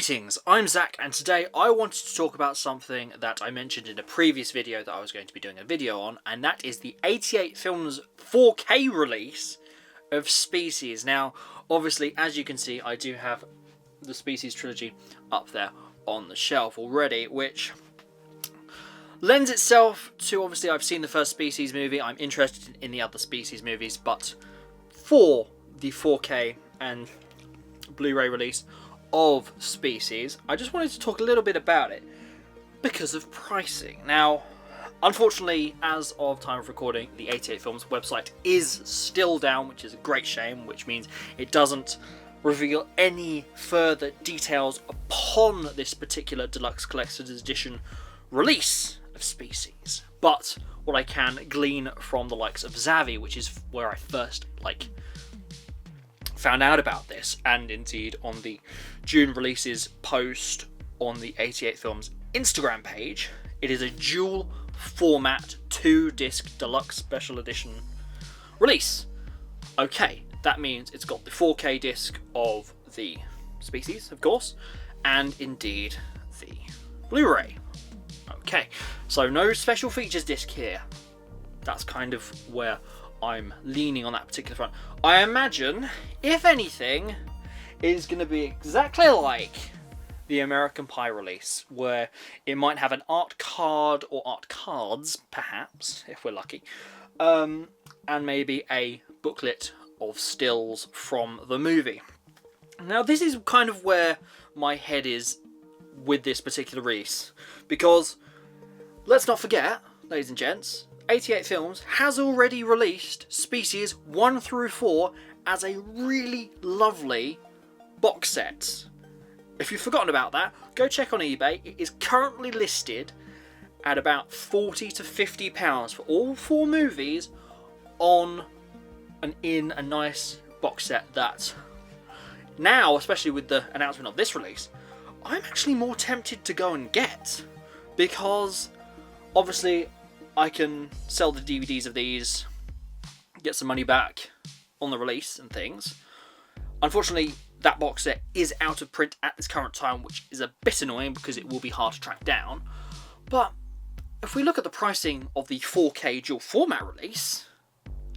Greetings, I'm Zak, and today I wanted to talk about something that I mentioned in a previous video that I was going to be doing a video on, and that is the 88 Films 4K release of Species. Now, obviously, as you can see, I do have the Species trilogy up there on the shelf already, which lends itself to, obviously, I've seen the first Species movie, I'm interested in the other Species movies, but for the 4K and Blu-ray release of Species, I just wanted to talk a little bit about it because of pricing. Now, unfortunately, as of time of recording, the 88 Films website is still down, which is a great shame, which means it doesn't reveal any further details upon this particular Deluxe Collector's Edition release of Species. But what I can glean from the likes of Zavvi, which is where I first found out about this, and indeed on the June releases post on the 88 Films Instagram page, it is a dual format 2-disc deluxe special edition release. Okay, that means it's got the 4K disc of the Species, of course, and indeed the Blu-ray. Okay, so no special features disc here. That's kind of where I'm leaning on that particular front. I imagine, if anything, it's going to be exactly like the American Pie release, where it might have an art card or art cards, perhaps, if we're lucky, and maybe a booklet of stills from the movie. Now, this is kind of where my head is with this particular release, because let's not forget, ladies and gents, 88 Films has already released Species 1 through 4 as a really lovely box set. If you've forgotten about that, go check on eBay. It is currently listed at about £40 to £50 for all 4 movies in a nice box set that now, especially with the announcement of this release, I'm actually more tempted to go and get, because obviously I can sell the DVDs of these, get some money back on the release and things. Unfortunately, that box set is out of print at this current time, which is a bit annoying because it will be hard to track down. But if we look at the pricing of the 4K dual format release,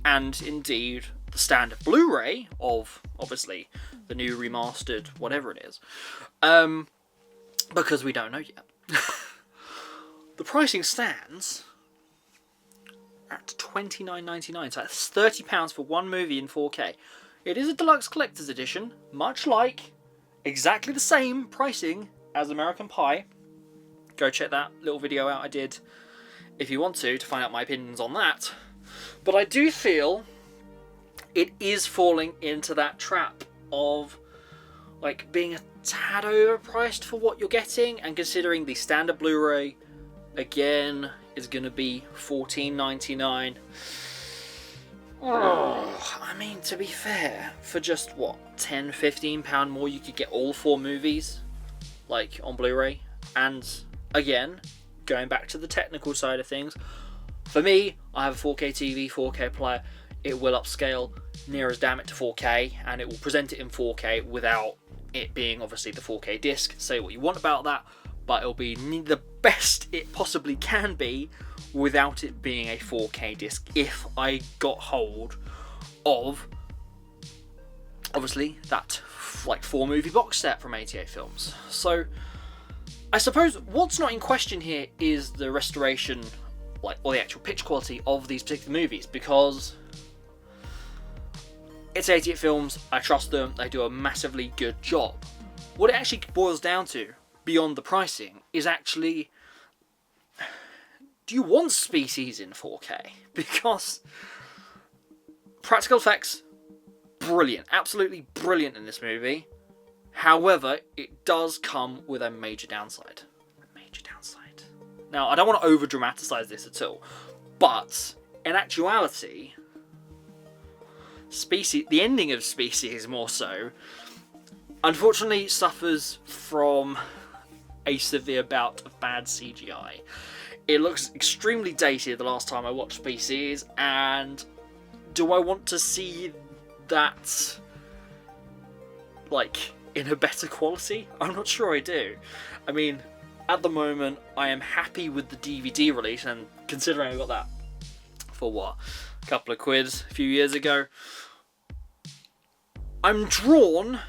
and indeed the standard Blu-ray of, obviously, the new remastered whatever it is, because we don't know yet, the pricing stands at $29.99, so that's £30 for one movie in 4K. It is a Deluxe Collector's Edition, much like exactly the same pricing as American Pie. Go check that little video out I did if you want to find out my opinions on that. But I do feel it is falling into that trap of being a tad overpriced for what you're getting, and considering the standard Blu-ray again is going to be $14.99. Oh, I mean, to be fair, for just what, £10-15 more, you could get all 4 movies on Blu-ray. And again, going back to the technical side of things, for me, I have a 4K TV, 4K player. It will upscale near as damn it to 4K, and it will present it in 4K without it being obviously the 4K disc. Say what you want about that, but it'll be the best it possibly can be without it being a 4K disc, if I got hold of, obviously, that 4 movie box set from 88 Films. So I suppose what's not in question here is the restoration, or the actual pitch quality of these particular movies, because it's 88 Films, I trust them, they do a massively good job. What it actually boils down to, beyond the pricing, is actually, do you want Species in 4K? Because practical effects, brilliant, absolutely brilliant in this movie. However, it does come with a major downside. Now, I don't want to over-dramatize this at all, but in actuality, the ending of Species more so, unfortunately suffers from a severe bout of bad CGI. It looks extremely dated the last time I watched Species, and do I want to see that in a better quality? I'm not sure I do. I mean, at the moment, I am happy with the DVD release, and considering I got that for what, a couple of quid a few years ago, I'm drawn,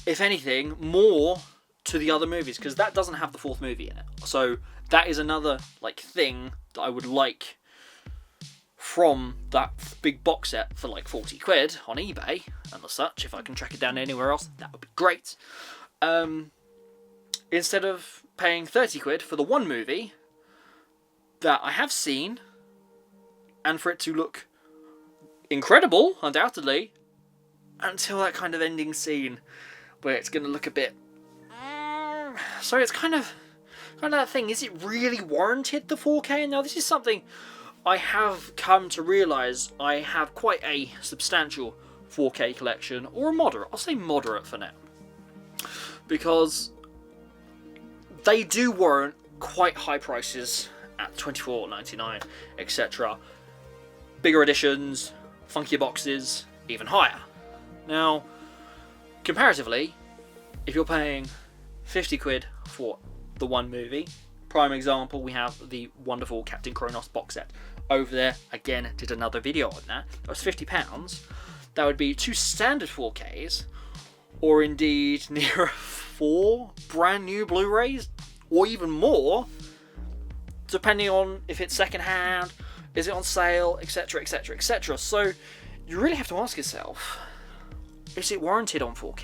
if anything, more to the other movies, because that doesn't have the fourth movie in it. So that is another thing that I would like from that big box set for 40 quid on eBay and the such. If I can track it down anywhere else, that would be great. Instead of paying 30 quid for the one movie that I have seen, and for it to look incredible, undoubtedly, until that kind of ending scene where it's going to look a bit... So it's kind of that thing, is it really warranted, the 4K? Now, this is something I have come to realise. I have quite a substantial 4K collection, or a moderate. I'll say moderate for now, because they do warrant quite high prices at $24.99, etc. Bigger editions, funkier boxes, even higher. Now, comparatively, if you're paying 50 quid for the one movie, prime example, we have the wonderful Captain Kronos box set over there. Again, did another video on that. That was £50. That would be 2 standard 4Ks, or indeed near 4 brand new Blu-rays, or even more, depending on if it's second hand, is it on sale, etc, etc, etc. So you really have to ask yourself, is it warranted on 4K?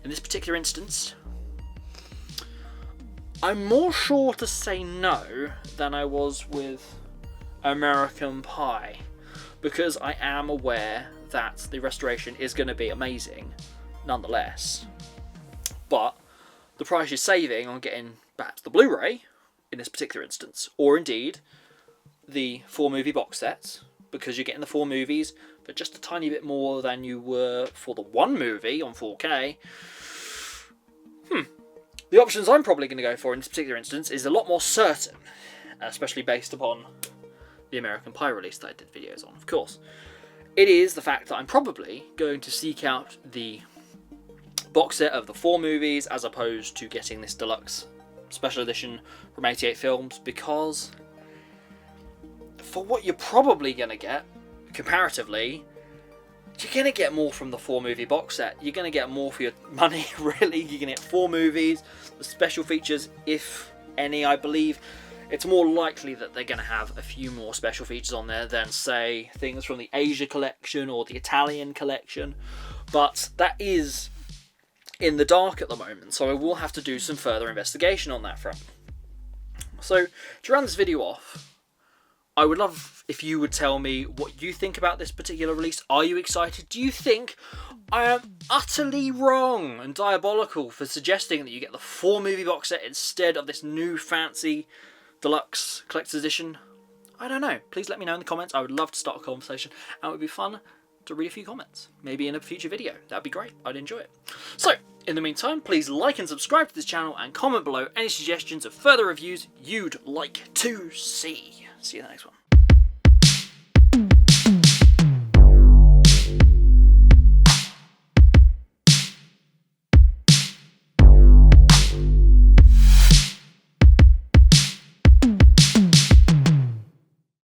In this particular instance, I'm more sure to say no than I was with American Pie, because I am aware that the restoration is going to be amazing nonetheless. But the price you're saving on getting back to the Blu-ray in this particular instance, or indeed the 4 movie box sets, because you're getting the 4 movies for just a tiny bit more than you were for the one movie on 4K. The options I'm probably going to go for in this particular instance is a lot more certain, especially based upon the American Pie release that I did videos on, of course. It is the fact that I'm probably going to seek out the box set of the 4 movies as opposed to getting this deluxe special edition from 88 Films, because for what you're probably going to get, comparatively, you're going to get more from the 4 movie box set. You're going to get more for your money, really. You're going to get 4 movies, the special features, if any. I believe it's more likely that they're going to have a few more special features on there than, say, things from the Asia collection or the Italian collection. But that is in the dark at the moment, so I will have to do some further investigation on that front. So, to round this video off, I would love if you would tell me what you think about this particular release. Are you excited? Do you think I am utterly wrong and diabolical for suggesting that you get the 4 movie box set instead of this new fancy deluxe collector's edition? I don't know. Please let me know in the comments. I would love to start a conversation, and it would be fun to read a few comments. Maybe in a future video. That'd be great. I'd enjoy it. So, in the meantime, please like and subscribe to this channel and comment below any suggestions of further reviews you'd like to see. See you in the next one.